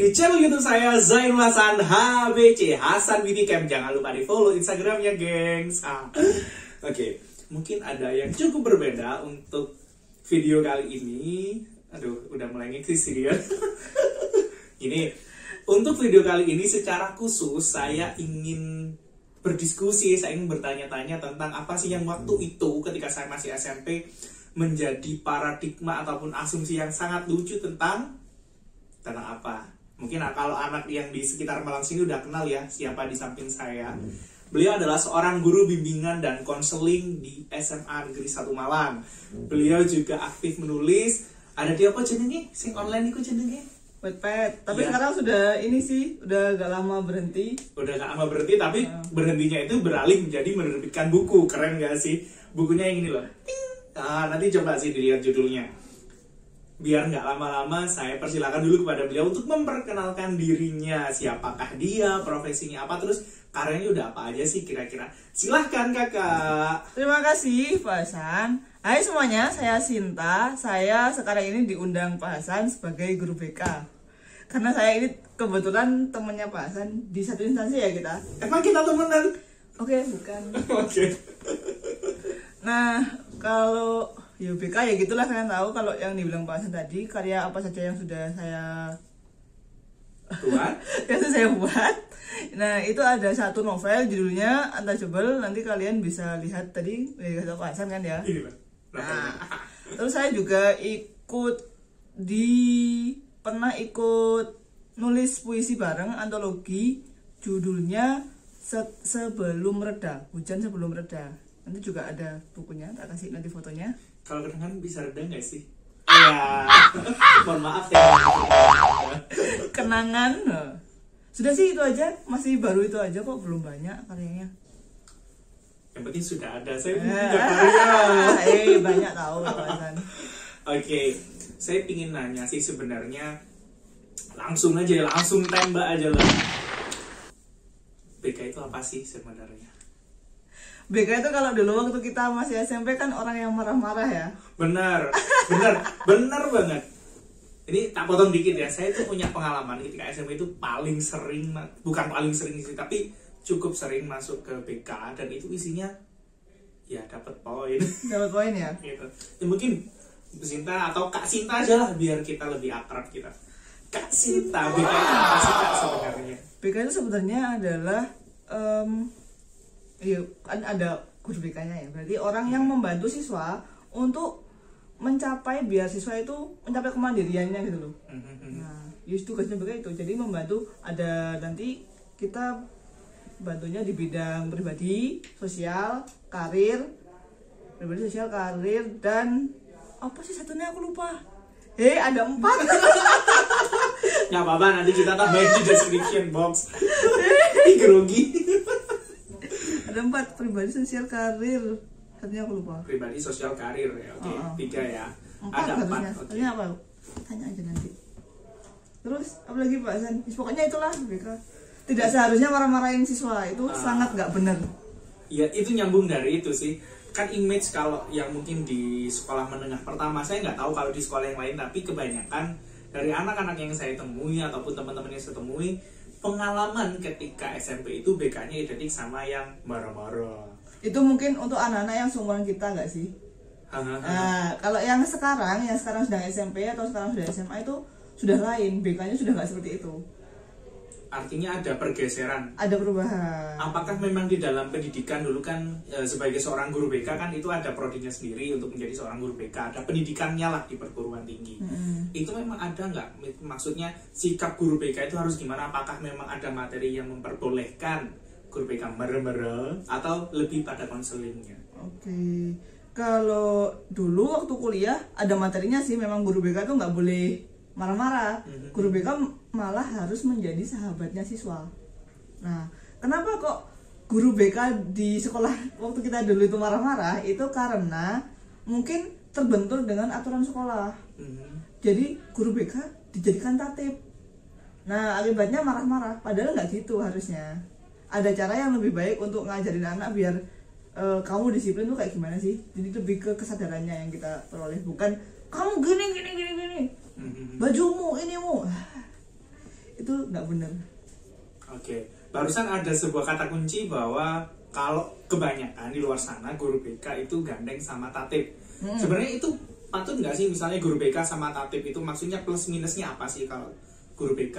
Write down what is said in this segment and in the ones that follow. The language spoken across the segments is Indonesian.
di channel YouTube saya Zainul Hasan HBC Hasan Beauty Camp. Jangan lupa di follow Instagramnya, gengs. Oke, mungkin ada yang cukup berbeda untuk video kali ini. Aduh, udah mulai ngeksis sih dia. Ini untuk video kali ini secara khusus saya ingin berdiskusi, saya ingin bertanya-tanya tentang apa sih yang waktu itu ketika saya masih SMP menjadi paradigma ataupun asumsi yang sangat lucu tentang apa? Mungkin kalau anak yang di sekitar Malang sini udah kenal ya siapa di samping saya. Beliau adalah seorang guru bimbingan dan konseling di SMA Negeri 1 Malang. Beliau juga aktif menulis. Ada di apa jenenge? Sing online iku jenenge? Wattpad. Tapi ya. Sekarang sudah ini sih, udah gak lama berhenti. Udah gak lama berhenti, tapi berhentinya itu beralih menjadi menerbitkan buku. Keren gak sih? Bukunya yang ini loh. Nanti coba sih dilihat judulnya. Biar nggak lama-lama, saya persilakan dulu kepada beliau untuk memperkenalkan dirinya. Siapakah dia, profesinya apa, terus karyanya udah apa aja sih kira-kira. Silahkan kakak. Terima kasih Pak Hasan. Hai semuanya, saya Sinta. Saya sekarang ini diundang Pak Hasan sebagai guru BK. Karena saya ini kebetulan temennya Pak Hasan di satu instansi ya kita. Emang kita temenan? Oke, bukan. Oke. Nah, kalau BK ya gitulah, kalian tahu kalau yang dibilang Pak Hasan tadi, karya apa saja yang sudah saya buat. Nah, itu ada satu novel judulnya Untouchable. Nanti kalian bisa lihat tadi kata Pak Hasan kan ya. Ini Pak. Nah, terus saya juga pernah ikut nulis puisi bareng antologi judulnya Sebelum Reda, Hujan Sebelum Reda. Nanti juga ada bukunya, tak kasih nanti fotonya. Kalau kenangan bisa reda nggak sih? Ya, mohon maaf ya. Kenangan, sudah sih itu aja, masih baru itu aja kok, belum banyak karyanya. Yang penting sudah ada, saya nggak karya. Banyak tahu Pak. Oke, saya pingin nanya sih sebenarnya, langsung tembak aja lah. BK itu apa sih sebenarnya? BK itu kalau dulu waktu kita masih SMP kan orang yang marah-marah ya. Benar banget. Ini tak potong dikit ya. Saya tuh punya pengalaman ketika SMP itu bukan paling sering sih, tapi cukup sering masuk ke BK dan itu isinya ya dapat poin. Dapat poin ya. Gitu. Ya, mungkin Bu Sinta atau Kak Sinta aja lah biar kita lebih akrab kita. Kak Sinta, BK itu apa sih Kak sebenarnya? BK itu sebenarnya adalah kan ada guru BK-nya ya. Berarti orang yang membantu siswa untuk mencapai, biar siswa itu mencapai kemandiriannya gitu loh. Nah, tugasnya BK itu. Jadi membantu, ada nanti kita bantunya di bidang pribadi, sosial, karir, dan apa sih satunya aku lupa. Ada 4. Nggak apa-apa, nanti kita tambahin di description box. Grogi. Ada 4, pribadi, sosial, karir. Satunya aku lupa. Pribadi, sosial, karir ya. Oke, 3 ya. 4 Ada 4. Satunya apa? Tanya aja nanti. Terus apa lagi Pak Hasan? Pokoknya itulah BK. Tidak seharusnya marah-marahin siswa, itu sangat nggak benar. Ya, itu nyambung dari itu sih. Kan image kalau yang mungkin di sekolah menengah pertama, saya nggak tahu kalau di sekolah yang lain, tapi kebanyakan dari anak-anak yang saya temui ataupun teman-teman yang saya temui, pengalaman ketika SMP itu BK-nya identik sama yang marah-marah. Itu mungkin untuk anak-anak yang seumuran kita nggak sih? Nah, kalau yang sekarang sedang SMP atau sekarang sudah SMA itu sudah lain, BK-nya sudah nggak seperti itu. Artinya ada pergeseran. Ada perubahan. Apakah memang di dalam pendidikan dulu kan sebagai seorang guru BK kan itu ada prodinya sendiri untuk menjadi seorang guru BK, ada pendidikannya lah di perguruan tinggi. Itu memang ada nggak? Maksudnya sikap guru BK itu harus gimana? Apakah memang ada materi yang memperbolehkan guru BK merem-merem atau lebih pada konselingnya? Oke. Kalau dulu waktu kuliah ada materinya sih, memang guru BK tuh nggak boleh marah-marah. Guru BK malah harus menjadi sahabatnya siswa. Nah, kenapa kok guru BK di sekolah waktu kita dulu itu marah-marah? Itu karena mungkin terbentur dengan aturan sekolah. Jadi guru BK dijadikan tatib. Nah, akibatnya marah-marah. Padahal nggak gitu harusnya. Ada cara yang lebih baik untuk ngajarin anak biar kamu disiplin tuh kayak gimana sih. Jadi lebih ke kesadarannya yang kita peroleh, bukan kamu gini, bajumu, inimu. Itu itu nggak benar. Oke, barusan ada sebuah kata kunci bahwa kalau kebanyakan di luar sana guru BK itu gandeng sama tatip. Sebenarnya itu patut nggak sih, misalnya guru BK sama tatip itu maksudnya plus minusnya apa sih kalau guru BK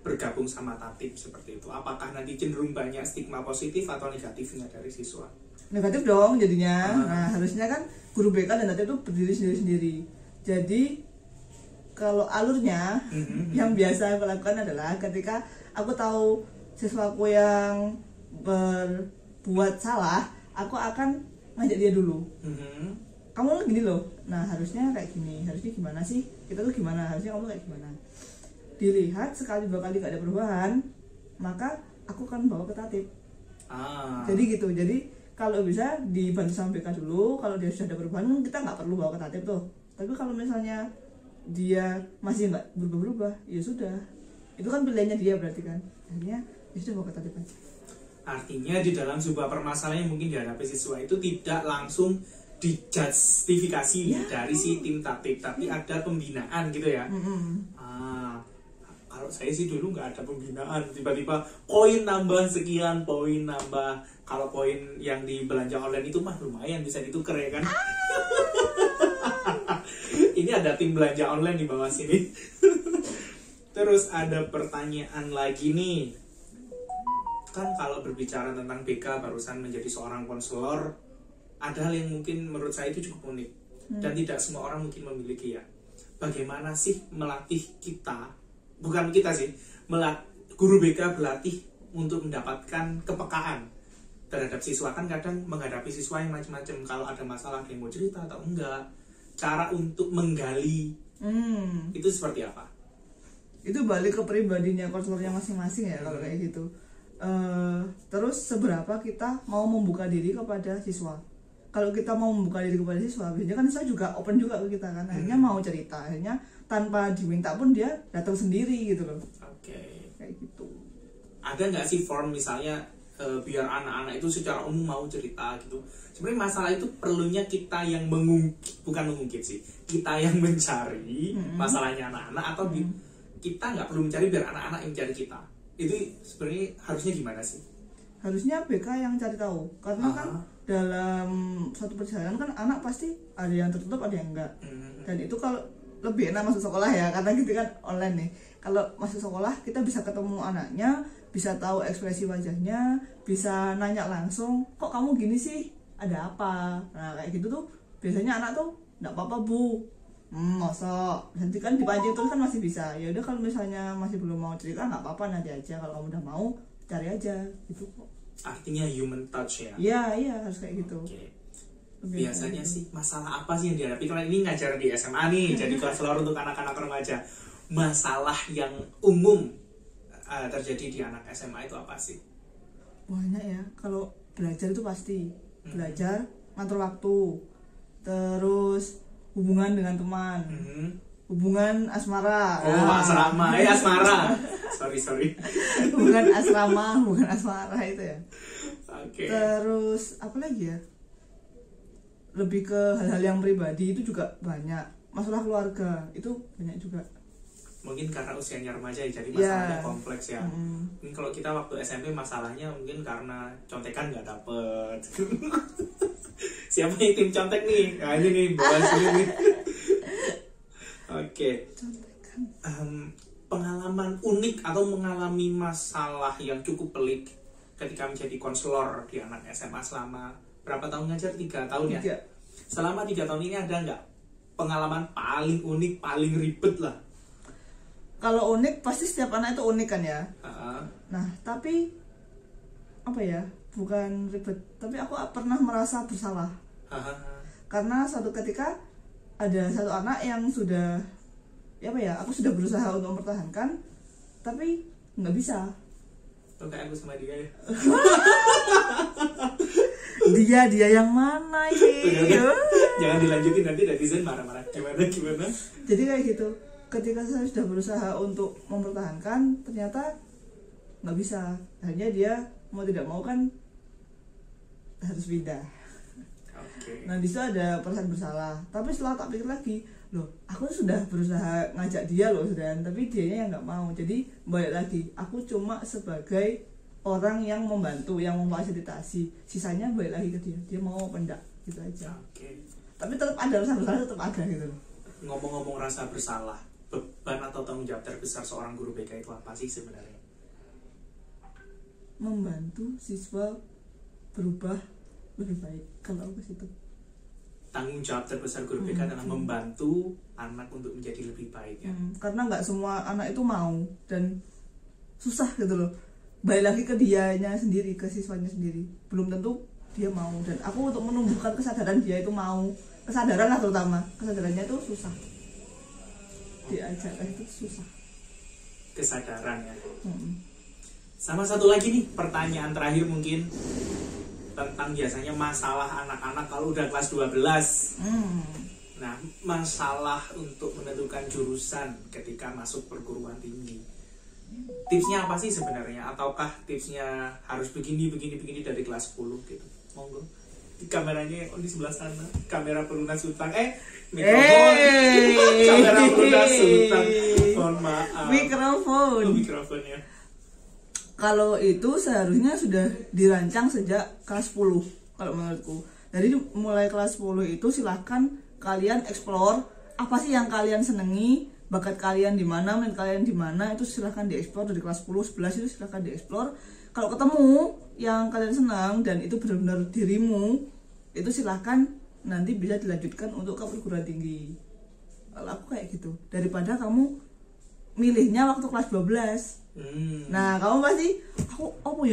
bergabung sama tatip seperti itu? Apakah nanti cenderung banyak stigma positif atau negatifnya dari siswa? Negatif dong jadinya. Nah harusnya kan guru BK dan tatip itu berdiri sendiri-sendiri. Jadi kalau alurnya yang biasa aku lakukan adalah ketika aku tahu siswaku yang berbuat salah, aku akan ngajak dia dulu. Kamu gini loh, nah harusnya kayak gini, harusnya gimana sih? Kita tuh gimana, harusnya kamu kayak gimana? Dilihat sekali dua kali gak ada perubahan, maka aku akan bawa ke tatip. Jadi gitu, jadi kalau bisa dibantu sama BK dulu, kalau dia sudah ada perubahan kita nggak perlu bawa ke tatip tuh. Tapi kalau misalnya dia masih nggak berubah-ubah, ya sudah, itu kan pilihannya dia berarti kan, akhirnya ya sudah bawa ke tatip aja. Artinya di dalam sebuah permasalahan yang mungkin dihadapi siswa itu tidak langsung dijustifikasi dari si tim tatip, tapi ada pembinaan gitu ya. Kalau saya sih dulu nggak ada pembinaan, tiba-tiba poin nambah sekian, poin nambah. Kalau poin yang di belanja online itu mah lumayan bisa ditukar ya kan. Ini ada tim belanja online di bawah sini. Terus ada pertanyaan lagi nih. Kan kalau berbicara tentang BK barusan menjadi seorang konselor, ada hal yang mungkin menurut saya itu cukup unik dan tidak semua orang mungkin memiliki ya. Bagaimana sih melatih kita, bukan kita sih, guru BK berlatih untuk mendapatkan kepekaan terhadap siswa. Kan kadang menghadapi siswa yang macam-macam, kalau ada masalah dia mau cerita atau enggak, cara untuk menggali itu seperti apa? Itu balik ke pribadinya konselornya masing-masing ya kalau kayak gitu. Terus seberapa kita mau membuka diri kepada siswa. Kalau kita mau membuka diri kepada siswa, biasanya kan siswa juga open juga ke kita kan, akhirnya mau cerita, akhirnya tanpa diminta pun dia datang sendiri gitu loh. Oke. Kayak gitu. Ada nggak sih form misalnya biar anak-anak itu secara umum mau cerita gitu? Sebenarnya masalah itu perlunya kita yang bukan mengungkit sih, kita yang mencari masalahnya anak-anak, atau kita nggak perlu mencari biar anak-anak yang mencari kita. Itu sebenarnya harusnya gimana sih? Harusnya BK yang cari tahu, karena kan dalam satu perjalanan kan anak pasti ada yang tertutup ada yang enggak. Dan itu kalau lebih enak masuk sekolah ya, karena gitu kan online nih. Kalau masuk sekolah kita bisa ketemu anaknya, bisa tahu ekspresi wajahnya, bisa nanya langsung, kok kamu gini sih, ada apa? Nah kayak gitu tuh biasanya anak tuh nggak apa-apa bu, masa nanti kan dipancing terus kan masih bisa. Ya udah kalau misalnya masih belum mau cerita nggak apa-apa, nanti aja, kalau kamu udah mau cari aja gitu kok. Artinya human touch ya? Iya harus kayak gitu. Okay. Biasanya sih masalah apa sih yang dihadapi? Karena ini ngajar di SMA nih, jadi konselor untuk anak-anak remaja. Masalah yang umum terjadi di anak SMA itu apa sih? Banyak ya. Kalau belajar itu pasti belajar, ngatur waktu, terus hubungan dengan teman, hubungan asmara. Asrama, asmara. sorry. hubungan asrama itu ya. Okay. Terus apa lagi ya? Lebih ke hal-hal yang pribadi itu juga banyak. Masalah keluarga itu banyak juga. Mungkin karena usianya remaja jadi masalahnya kompleks ya. Mungkin kalau kita waktu SMP masalahnya mungkin karena contekan nggak dapet. Siapa yang tim contek nih? Nah ini nih bawah sini nih. Oke. Pengalaman unik atau mengalami masalah yang cukup pelik ketika menjadi konselor di anak SMA selama berapa tahun ngajar? 3 tahun ya? 3. Selama 3 tahun ini ada nggak pengalaman paling unik, paling ribet lah? Kalau unik pasti setiap anak itu unik kan ya. Nah tapi apa ya, bukan ribet, tapi aku pernah merasa bersalah. Karena suatu ketika ada satu anak yang sudah apa ya, aku sudah berusaha untuk mempertahankan tapi nggak bisa. Kayak aku sama dia ya. dia yang mana ini? Jangan dilanjutin, nanti netizen marah-marah. Gimana? Jadi kayak gitu. Ketika saya sudah berusaha untuk mempertahankan, ternyata nggak bisa. Akhirnya dia mau tidak mau kan harus pindah. Okay. Nah disitu ada perasaan bersalah. Tapi setelah tak pikir lagi, loh aku sudah berusaha ngajak dia loh sudah, tapi dianya yang nggak mau. Jadi balik lagi, aku cuma sebagai orang yang membantu, yang memfasilitasi, sisanya balik lagi ke dia mau apa enggak gitu aja. Tapi tetap ada rasa bersalah, tetap ada gitu loh. Ngomong-ngomong rasa bersalah, beban atau tanggung jawab terbesar seorang guru BK itu apa sih sebenarnya? Membantu siswa berubah lebih baik, kalau aku ke situ. Tanggung jawab terbesar guru BK adalah membantu anak untuk menjadi lebih baik ya. Karena nggak semua anak itu mau dan susah gitu loh. Balik lagi ke dianya sendiri, ke siswanya sendiri. Belum tentu dia mau, dan aku untuk menumbuhkan kesadaran dia itu mau, kesadaran lah terutama, kesadarannya itu susah. Diajarkan itu susah. Kesadaran ya. Sama satu lagi nih pertanyaan terakhir mungkin tentang biasanya masalah anak-anak kalau udah kelas 12. Nah, masalah untuk menentukan jurusan ketika masuk perguruan tinggi. Tipsnya apa sih sebenarnya? Ataukah tipsnya harus begini dari kelas 10 gitu? Monggo. Di kameranya di sebelah sana, kamera pelunas utang. Mikrofon. Kamera pelunas utang. Mohon maaf. Mikrofonnya. Kalau itu seharusnya sudah dirancang sejak kelas 10 kalau menurutku. Jadi mulai kelas 10 itu silahkan kalian explore apa sih yang kalian senengi, bakat kalian di mana, minat kalian di mana, itu silahkan dieksplor dari kelas 10, 11 itu silahkan dieksplor. Kalau ketemu yang kalian senang dan itu benar-benar dirimu, itu silahkan nanti bisa dilanjutkan untuk ke perguruan tinggi. Kalau aku kayak gitu, daripada kamu milihnya waktu kelas 12. Nah kamu pasti aku aku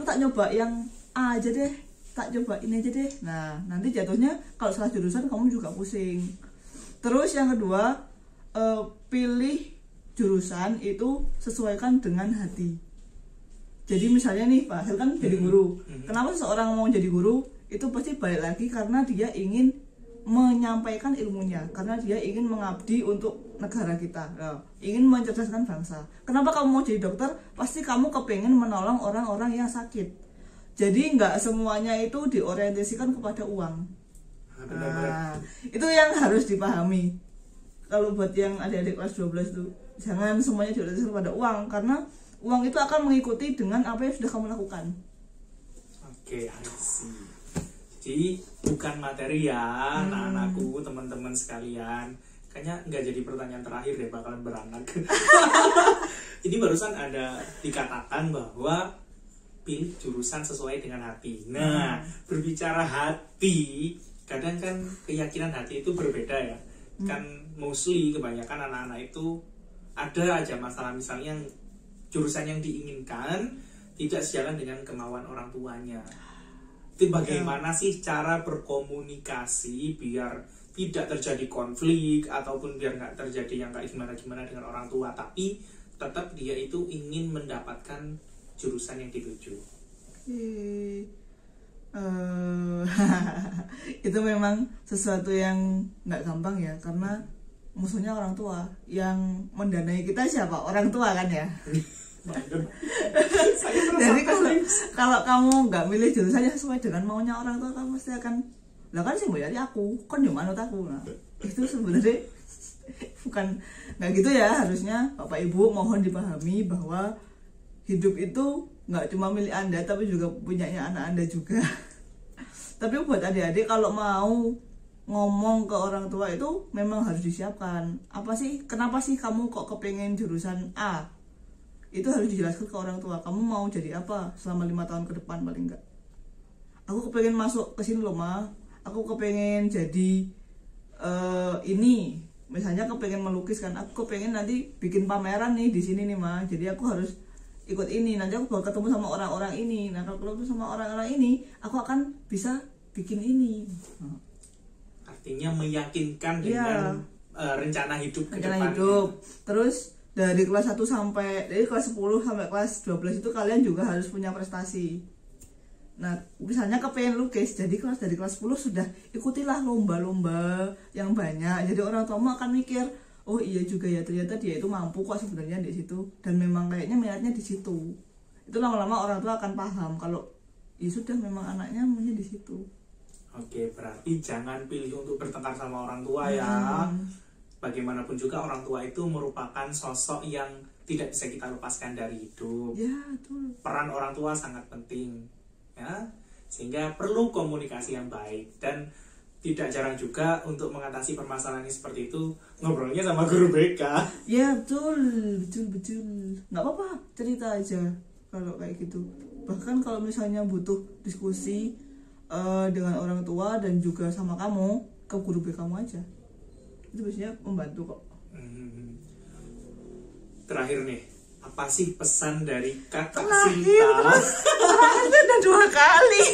tak nyoba yang A aja deh, tak coba ini aja deh. Nah nanti jatuhnya kalau salah jurusan kamu juga pusing. Terus yang kedua, pilih jurusan itu sesuaikan dengan hati. Jadi misalnya nih Pak Hasil kan jadi guru. Kenapa seseorang mau jadi guru? Itu pasti balik lagi karena dia ingin menyampaikan ilmunya, karena dia ingin mengabdi untuk negara kita, ingin mencerdaskan bangsa. Kenapa kamu mau jadi dokter? Pasti kamu kepengen menolong orang-orang yang sakit. Jadi nggak semuanya itu diorientasikan kepada uang. Nah, itu yang harus dipahami. Kalau buat yang adik-adik kelas 12 itu jangan semuanya diorientasikan kepada uang, karena uang itu akan mengikuti dengan apa yang sudah kamu lakukan. Oke, I see. Jadi bukan materi ya, anak-anakku, teman-teman sekalian. Kayaknya nggak jadi pertanyaan terakhir deh, bakalan beranak. Ini barusan ada dikatakan bahwa pilih jurusan sesuai dengan hati. Nah, berbicara hati, kadang kan keyakinan hati itu berbeda ya. Kan mostly kebanyakan anak-anak itu ada aja masalah, misalnya jurusan yang diinginkan tidak sejalan dengan kemauan orang tuanya. Itu bagaimana sih cara berkomunikasi biar tidak terjadi konflik ataupun biar nggak terjadi yang kayak gimana-gimana dengan orang tua, tapi tetap dia itu ingin mendapatkan jurusan yang dituju. Itu memang sesuatu yang nggak gampang ya, karena musuhnya orang tua. Yang mendanai kita siapa? Orang tua kan ya. Jadi kalau kamu nggak milih jurusannya sesuai dengan maunya orang tua, kamu pasti akan lah kan sih bayari aku kan yang manut aku. Nah, itu sebenarnya bukan nggak gitu ya. Harusnya bapak ibu mohon dipahami bahwa hidup itu nggak cuma milik anda tapi juga punyanya anak anda juga. Tapi buat adik-adik kalau mau ngomong ke orang tua itu memang harus disiapkan. Apa sih, kenapa sih kamu kok kepengen jurusan A? Itu harus dijelaskan ke orang tua. Kamu mau jadi apa selama 5 tahun ke depan paling enggak? Aku kepengen masuk ke sini loh Ma. Aku kepengen jadi ini. Misalnya kepengen melukis kan. Aku kepengen nanti bikin pameran nih di sini nih Ma. Jadi aku harus ikut ini. Nanti aku bakal ketemu sama orang-orang ini. Nah kalau ketemu sama orang-orang ini, aku akan bisa bikin ini. Artinya meyakinkan dengan rencana hidup ke depan. Terus dari kelas 1 sampai dari kelas 10 sampai kelas 12 itu kalian juga harus punya prestasi. Nah, misalnya kepengen lukis, jadi dari kelas 10 sudah ikutilah lomba-lomba yang banyak. Jadi orang tua akan mikir, oh iya juga ya, ternyata dia itu mampu kok sebenarnya di situ, dan memang kayaknya minatnya di situ. Itu lama-lama orang tua akan paham kalau ya sudah memang anaknya maunya di situ. Oke, berarti jangan pilih untuk bertengkar sama orang tua ya. bagaimanapun juga orang tua itu merupakan sosok yang tidak bisa kita lepaskan dari hidup. Ya, betul. Peran orang tua sangat penting, ya, sehingga perlu komunikasi yang baik. Dan tidak jarang juga untuk mengatasi permasalahan seperti itu ngobrolnya sama guru BK. Ya, betul. Nggak apa-apa, cerita aja kalau kayak gitu. Bahkan kalau misalnya butuh diskusi dengan orang tua dan juga sama kamu, ke guru BK kamu aja. Itu biasanya membantu kok. Terakhir nih, apa sih pesan dari Kakak Terakhir, Sinta? terakhir udah 2 kali.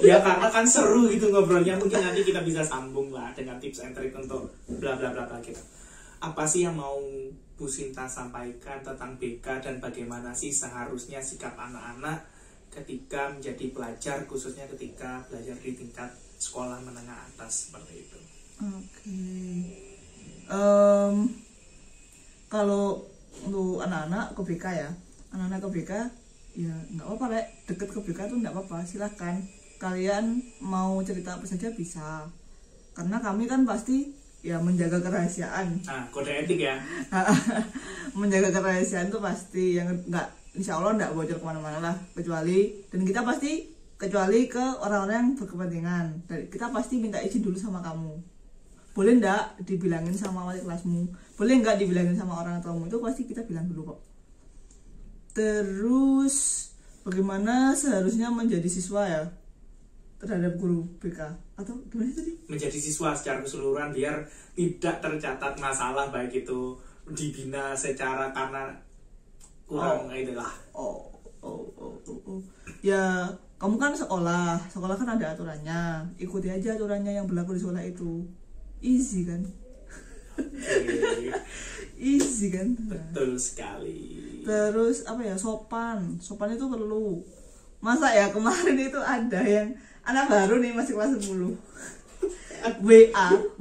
Ya karena kan seru gitu ngobrolnya, mungkin nanti kita bisa sambung lah dengan tips and trick untuk bla bla bla kita. Apa sih yang mau Bu Sinta sampaikan tentang BK dan bagaimana sih seharusnya sikap anak-anak ketika menjadi pelajar, khususnya ketika belajar di tingkat sekolah menengah atas seperti itu? Oke. Kalau untuk anak-anak ke BK ya, anak-anak ke BK ya nggak apa-apa, Rek. Deket ke BK tuh nggak apa-apa, silahkan kalian mau cerita apa saja bisa, karena kami kan pasti ya menjaga kerahasiaan. Kode etik ya. Menjaga kerahasiaan tuh pasti, yang nggak, insya Allah nggak bocor kemana-mana lah, kecuali ke orang-orang yang berkepentingan. Dan kita pasti minta izin dulu sama kamu. Boleh nggak dibilangin sama wali kelasmu, boleh nggak dibilangin sama orang tuamu, itu pasti kita bilang dulu kok. Terus bagaimana seharusnya menjadi siswa ya terhadap guru BK, atau gimana tadi? Menjadi siswa secara keseluruhan biar tidak tercatat masalah baik itu dibina secara karena kurang itulah. Ya kamu kan sekolah kan ada aturannya, ikuti aja aturannya yang berlaku di sekolah itu. Easy kan? Easy kan? Betul sekali. Terus apa ya, sopan itu perlu. Masa ya kemarin itu ada yang anak baru nih, masih kelas 10,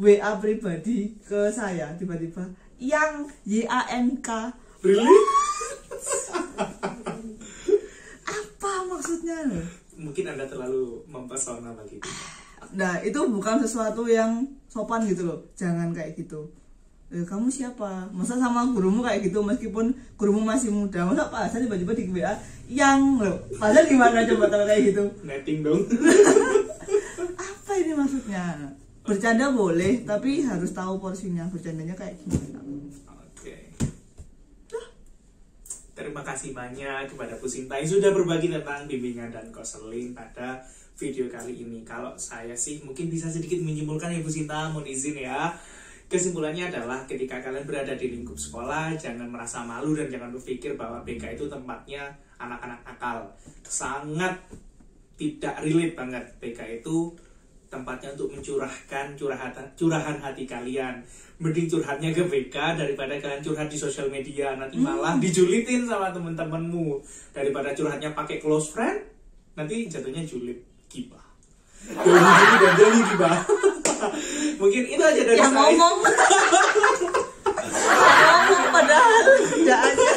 WA pribadi ke saya tiba-tiba yang YANK. Really? Apa maksudnya? Mungkin Anda terlalu mempesona bagi kita. Nah, itu bukan sesuatu yang sopan gitu loh. Jangan kayak gitu. Kamu siapa? Masa sama gurumu kayak gitu, meskipun gurumu masih muda. Masa Pak Hasan tiba-tiba di WA yang loh. Padahal gimana coba tahu kayak gitu? Netting dong. Apa ini maksudnya? Bercanda boleh, tapi harus tahu porsinya. Bercandanya kayak gimana? Oke. Terima kasih banyak kepada Bu Sinta yang sudah berbagi tentang bimbingan dan konseling pada video kali ini. Kalau saya sih mungkin bisa sedikit menyimpulkan ya Bu Sinta, mohon izin ya. Kesimpulannya adalah ketika kalian berada di lingkup sekolah, jangan merasa malu dan jangan berpikir bahwa BK itu tempatnya anak-anak nakal. Sangat tidak relate banget. BK itu tempatnya untuk mencurahkan curahan hati kalian. Mending curhatnya ke BK daripada kalian curhat di sosial media, nanti malah dijulitin sama temen-temenmu. Daripada curhatnya pakai close friend, nanti jatuhnya julid, gibah. Jadi gibah. Mungkin itu aja dari yang saya. ngomong padahal kerjaannya